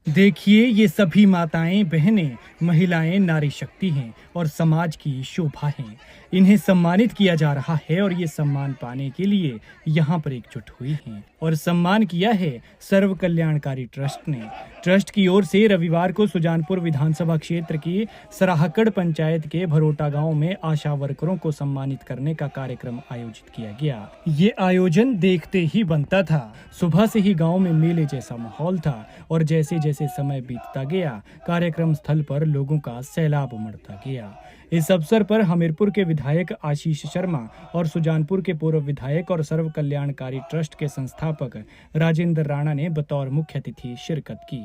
देखिए, ये सभी माताएं बहनें महिलाएं नारी शक्ति हैं और समाज की शोभा हैं। इन्हें सम्मानित किया जा रहा है और ये सम्मान पाने के लिए यहाँ पर एकजुट हुई हैं और सम्मान किया है सर्व कल्याणकारी ट्रस्ट ने। ट्रस्ट की ओर से रविवार को सुजानपुर विधानसभा क्षेत्र की सराहकड़ पंचायत के भरोटा गांव में आशा वर्करों को सम्मानित करने का कार्यक्रम आयोजित किया गया। ये आयोजन देखते ही बनता था। सुबह से ही गांव में मेले जैसा माहौल था और जैसे जैसे समय बीतता गया, कार्यक्रम स्थल पर लोगों का सैलाब उमड़ता गया। इस अवसर पर हमीरपुर के विधायक आशीष शर्मा और सुजानपुर के पूर्व विधायक और सर्व कल्याणकारी ट्रस्ट के संस्थापक राजेंद्र राणा ने बतौर मुख्य अतिथि शिरकत की।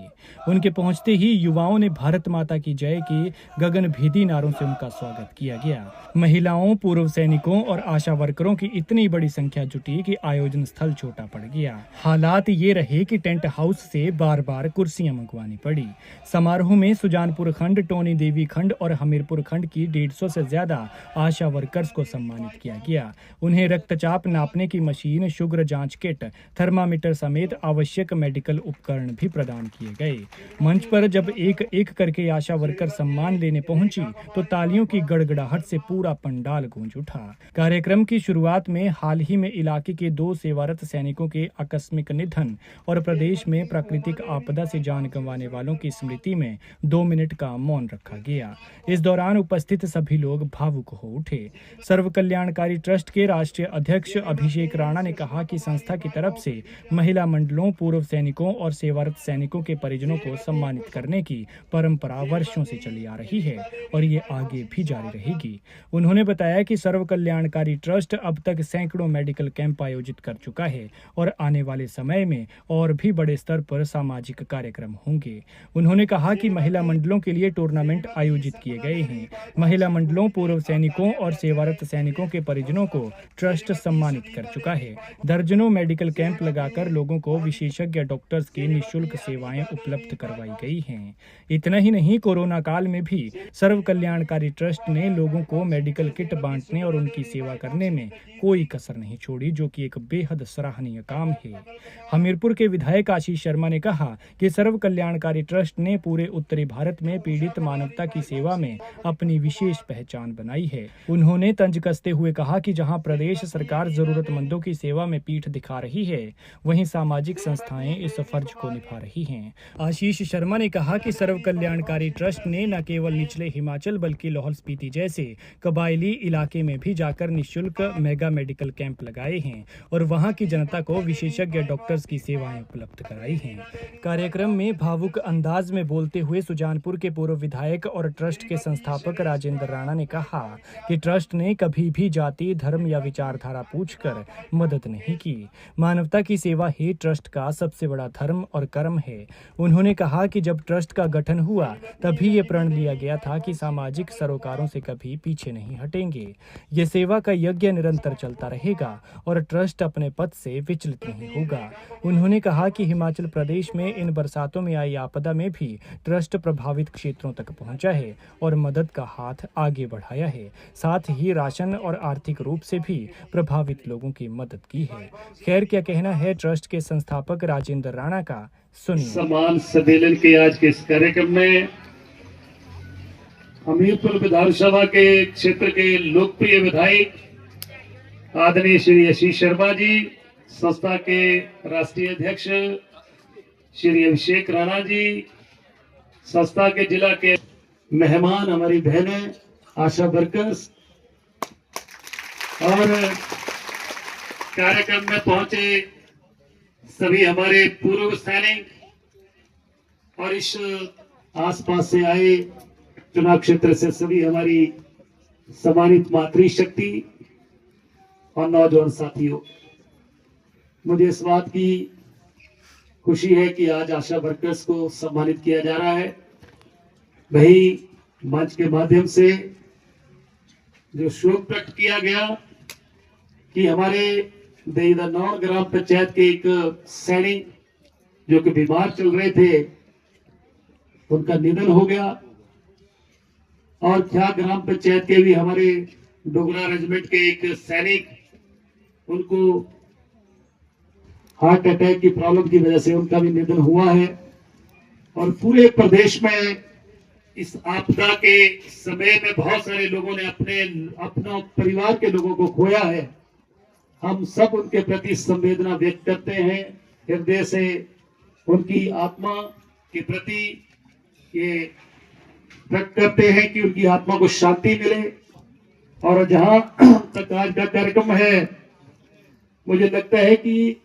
उनके पहुंचते ही युवाओं ने भारत माता की जय की गगनभेदी नारों से उनका स्वागत किया गया। महिलाओं, पूर्व सैनिकों और आशा वर्करों की इतनी बड़ी संख्या जुटी कि आयोजन स्थल छोटा पड़ गया। हालात ये रहे कि टेंट हाउस से बार बार कुर्सियां मंगवानी पड़ी। समारोह में सुजानपुर खंड, टोनी देवी खंड और हमीरपुर खंड की 150 से ज्यादा आशा वर्कर्स को सम्मानित किया गया। उन्हें रक्तचाप नापने की मशीन, शुगर जांच किट, थर्मामीटर समेत आवश्यक मेडिकल उपकरण भी प्रदान किए गए। मंच पर जब एक एक करके आशा वर्कर सम्मान लेने पहुंची तो तालियों की गड़गड़ाहट से पूरा पंडाल गूंज उठा। कार्यक्रम की शुरुआत में हाल ही में इलाके के 2 सेवारत सैनिकों के आकस्मिक निधन और प्रदेश में प्राकृतिक आपदा से जान गंवाने वालों की स्मृति में 2 मिनट का मौन रखा गया। इस दौरान उपस्थित सभी लोग भावुक हो उठे। सर्व कल्याणकारी ट्रस्ट के राष्ट्रीय अध्यक्ष अभिषेक राणा ने कहा कि संस्था की तरफ से महिला मंडलों, पूर्व सैनिकों और सेवारत सैनिकों के परिजनों को सम्मानित करने की परंपरा वर्षों से चली आ रही है और ये आगे भी जारी रहेगी। उन्होंने बताया कि सर्व कल्याणकारी ट्रस्ट अब तक सैकड़ों मेडिकल कैंप आयोजित कर चुका है और आने वाले समय में और भी बड़े स्तर पर सामाजिक कार्यक्रम होंगे। उन्होंने कहा कि महिला मंडलों के लिए टूर्नामेंट आयोजित किए गए हैं। महिला मंडलों, पूर्व सैनिकों और सेवारत सैनिकों के परिजनों को ट्रस्ट सम्मानित कर चुका है। दर्जनों मेडिकल कैंप लगाकर लोगों को विशेषज्ञ डॉक्टर्स की निःशुल्क सेवाएं उपलब्ध करवाई गई हैं। इतना ही नहीं, कोरोना काल में भी सर्व कल्याणकारी ट्रस्ट ने लोगों को मेडिकल किट बांटने और उनकी सेवा करने में कोई कसर नहीं छोड़ी, जो कि एक बेहद सराहनीय काम है। हमीरपुर के विधायक आशीष शर्मा ने कहा कि सर्व कल्याणकारी ट्रस्ट ने पूरे उत्तरी भारत में पीड़ित मानवता की सेवा में अपनी विशेष पहचान बनाई है। उन्होंने तंज कसते हुए कहा कि जहां प्रदेश सरकार जरूरतमंदों की सेवा में पीठ दिखा रही है, वहीं सामाजिक संस्थाएं इस फर्ज को निभा रही हैं। आशीष शर्मा ने कहा कि सर्व कल्याणकारी ट्रस्ट ने न केवल निचले हिमाचल बल्कि लाहौल स्पीति जैसे कबायली इलाके में भी जाकर निःशुल्क मेगा मेडिकल कैंप लगाए हैं और वहां की जनता को विशेषज्ञ डॉक्टर्स की सेवाएं उपलब्ध कराई हैं। कार्यक्रम में भावुक अंदाज में बोलते हुए सुजानपुर के पूर्व विधायक और ट्रस्ट के संस्थापक राजेंद्र राणा ने कहा कि ट्रस्ट ने कभी भी जाति, धर्म या विचारधारा पूछकर मदद नहीं की। मानवता की सेवा ही ट्रस्ट का सबसे बड़ा धर्म और कर्म है। उन्होंने कहा कि जब ट्रस्ट का गठन हुआ तभी ये प्रण लिया गया था कि सामाजिक सरोकारों से कभी पीछे नहीं हटेंगे। ये सेवा का यज्ञ निरंतर चलता रहेगा और ट्रस्ट अपने पद से विचलित नहीं होगा। उन्होंने कहा कि हिमाचल प्रदेश में इन बरसातों में आई आपदा में भी ट्रस्ट प्रभावित क्षेत्रों तक पहुंचा है और मदद का हाथ आगे बढ़ाया है। साथ ही राशन और आर्थिक रूप से भी प्रभावित लोगों की मदद की है। खैर, क्या कहना है ट्रस्ट के संस्थापक राजेंद्र राणा का, सुनिए। सम्मान सम्मेलन के आज के इस कार्यक्रम में हमीरपुर विधानसभा के क्षेत्र के लोकप्रिय विधायक आदरणीय श्री आशीष शर्मा जी, संस्था के राष्ट्रीय अध्यक्ष श्री अभिषेक राणा जी, संस्था के जिला के मेहमान, हमारी बहनें, आशा वर्कर्स और कार्यक्रम में पहुंचे सभी हमारे पूर्व सैनिक और इस आसपास से आए चुनाव क्षेत्र से सभी हमारी सम्मानित मातृशक्ति और नौजवान साथियों, मुझे इस बात की खुशी है कि आज आशा वर्कर्स को सम्मानित किया जा रहा है। वही मंच के माध्यम से जो शोक व्यक्त किया गया कि हमारे देईदानौर ग्राम पंचायत के एक सैनिक जो कि बीमार चल रहे थे, उनका निधन हो गया और क्या ग्राम पंचायत के भी हमारे डोगरा रेजिमेंट के एक सैनिक, उनको हार्ट अटैक की प्रॉब्लम की वजह से उनका भी निधन हुआ है। और पूरे प्रदेश में इस आपदा के समय में बहुत सारे लोगों ने अपना परिवार के लोगों को खोया है। हम सब उनके प्रति संवेदना व्यक्त करते हैं, हृदय से उनकी आत्मा के प्रति ये व्यक्त करते हैं कि उनकी आत्मा को शांति मिले। और जहां तक आज का कार्यक्रम है, मुझे लगता है कि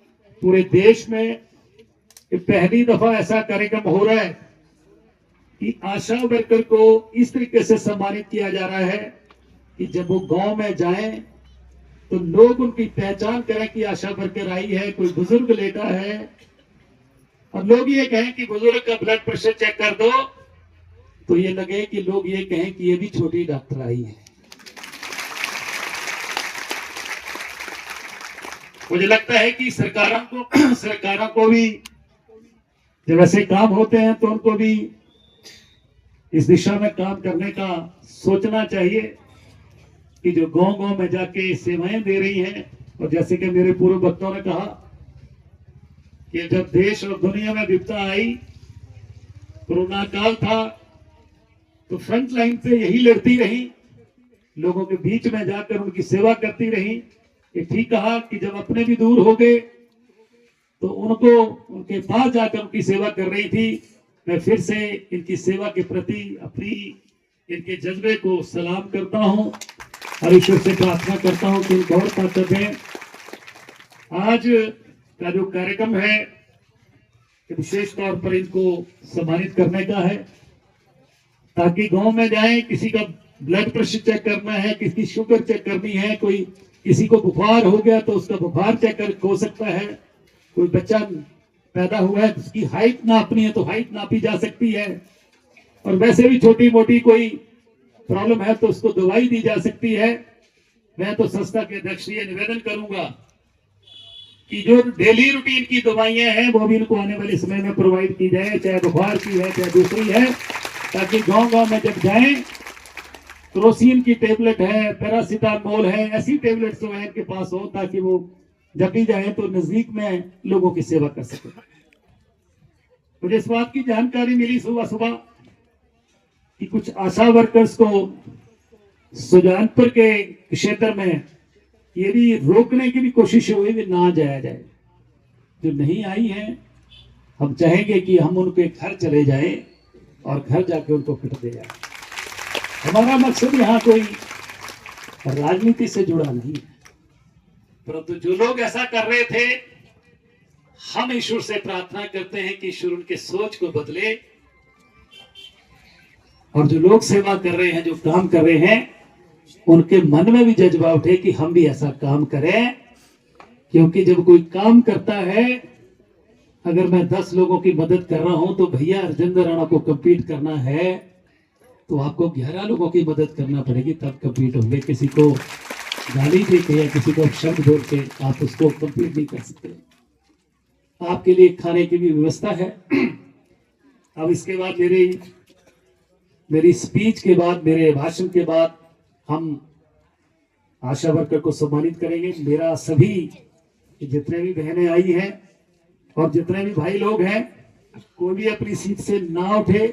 पूरे देश में ये पहली दफा ऐसा कार्यक्रम हो रहा है कि आशा वर्कर को इस तरीके से सम्मानित किया जा रहा है कि जब वो गांव में जाएं तो लोग उनकी पहचान करें कि आशा वर्कर आई है, कोई बुजुर्ग लेटा है, और लोग ये कहें कि बुजुर्ग का ब्लड प्रेशर चेक कर दो, तो ये लगे कि लोग ये कहें कि ये भी छोटी डॉक्टर आई है। मुझे लगता है कि सरकारों को भी जब ऐसे काम होते हैं तो उनको भी इस दिशा में काम करने का सोचना चाहिए कि जो गांव-गांव में जाके सेवाएं दे रही हैं। और जैसे कि मेरे पूर्व वक्ताओं ने कहा कि जब देश और दुनिया में विपदा आई, कोरोना काल था, तो फ्रंट लाइन पे यही लड़ती रही, लोगों के बीच में जाकर उनकी सेवा करती रही। ये ठीक कहा कि जब अपने भी दूर हो गए तो उनको उनके पास जाकर उनकी सेवा कर रही थी। मैं फिर से इनकी सेवा के प्रति अपनी इनके जज्बे को सलाम करता हूं और ईश्वर से प्रार्थना करता हूं कि इनको और ताकत है। आज का जो कार्यक्रम है विशेष तौर पर इनको सम्मानित करने का है, ताकि गांव में जाए, किसी का ब्लड प्रेशर चेक करना है, किसी की शुगर चेक करनी है, कोई किसी को बुखार हो गया तो उसका बुखार चेक हो सकता है, कोई बच्चा पैदा हुआ है उसकी हाइट नापनी है तो हाइट नापी जा सकती है, और वैसे भी छोटी मोटी कोई प्रॉब्लम है तो उसको दवाई दी जा सकती है। मैं तो संस्था के अध्यक्ष ये निवेदन करूंगा कि जो डेली रूटीन की दवाइयां हैं वो भी इनको आने वाले समय में प्रोवाइड की जाए, चाहे बुखार की है चाहे दूसरी है, ताकि गांव-गांव में जब जाएं, क्रोसिन की टेबलेट है, पैरासीटामोल है, ऐसी टेबलेट्स जो है इनके पास हो, ताकि वो जब भी जाए तो नजदीक में लोगों की सेवा कर सके। मुझे इस बात की जानकारी मिली सुबह सुबह कि कुछ आशा वर्कर्स को सुजानपुर के क्षेत्र में ये भी रोकने की भी कोशिश हुई भी ना जाया जाए। जो नहीं आई है, हम चाहेंगे कि हम उनके घर चले जाएं और घर जाके उनको किट दे जाए। हमारा मकसद यहाँ कोई राजनीति से जुड़ा नहीं है, परंतु जो लोग ऐसा कर रहे थे, हम ईश्वर से प्रार्थना करते हैं कि ईश्वर उनके सोच को बदले, और जो लोग सेवा कर रहे हैं, जो काम कर रहे हैं, उनके मन में भी जज्बा उठे कि हम भी ऐसा काम करें। क्योंकि जब कोई काम करता है, अगर मैं 10 लोगों की मदद कर रहा हूं तो भैया राजेंद्र राणा को कंप्लीट करना है तो आपको 11 लोगों की मदद करना पड़ेगी, तब कंप्लीट होंगे। किसी को गाली देके या किसी को शब्द बोल के आप उसको कंप्लीट नहीं कर सकते। आपके लिए खाने की भी व्यवस्था है। अब इसके बाद मेरी स्पीच के बाद, मेरे भाषण के बाद हम आशा वर्कर को सम्मानित करेंगे। मेरा सभी जितने भी बहनें आई हैं और जितने भी भाई लोग हैं, कोई भी अपनी सीट से ना उठे,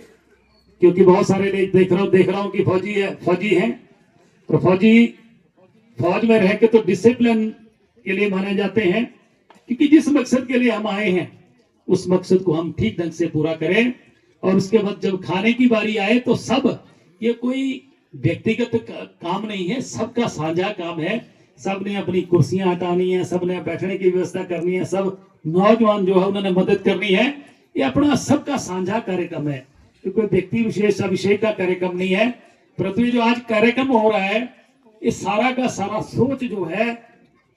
क्योंकि बहुत सारे देख रहा हूं कि फौजी हैं, तो फौज में रह के तो डिसिप्लिन के लिए माने जाते हैं, क्योंकि जिस मकसद के लिए हम आए हैं उस मकसद को हम ठीक ढंग से पूरा करें। और उसके बाद जब खाने की बारी आए तो सब, ये कोई व्यक्तिगत काम नहीं है, सबका साझा काम है। सब ने अपनी कुर्सियां हटानी है, सब ने बैठने की व्यवस्था करनी है, सब नौजवान जो है उन्होंने मदद करनी है। ये अपना सबका साझा कार्यक्रम है, कोई व्यक्ति विशेष अभिषेक का कार्यक्रम नहीं है। परंतु जो आज कार्यक्रम हो रहा है, इस सारा का सारा सोच जो है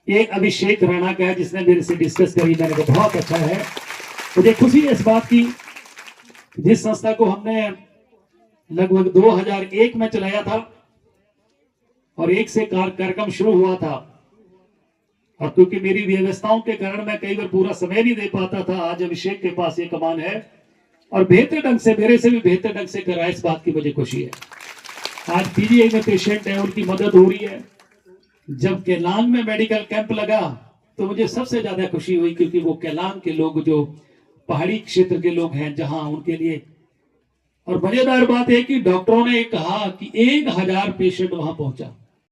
ये अभिषेक राणा का है, जिसने मेरे से डिस्कस करी। मैंने कहा बहुत अच्छा है। मुझे खुशी है इस बात की, जिस संस्था को हमने लगभग 2001 में चलाया था और 1 से कार्यक्रम शुरू हुआ था, और क्योंकि मेरी व्यवस्थाओं के कारण मैं कई बार पूरा समय नहीं दे पाता था, आज अभिषेक के पास ये कमान है और बेहतर ढंग से, मेरे से भी बेहतर ढंग से करा। इस बात की मुझे खुशी है। आज पीजीआई में पेशेंट है, उनकी मदद हो रही है। जब केलांग में मेडिकल कैंप लगा तो मुझे सबसे ज्यादा खुशी हुई, क्योंकि वो केलांग के लोग जो पहाड़ी क्षेत्र के लोग हैं जहां उनके लिए। और मजेदार बात है कि डॉक्टरों ने कहा कि 1000 पेशेंट वहां पहुंचा।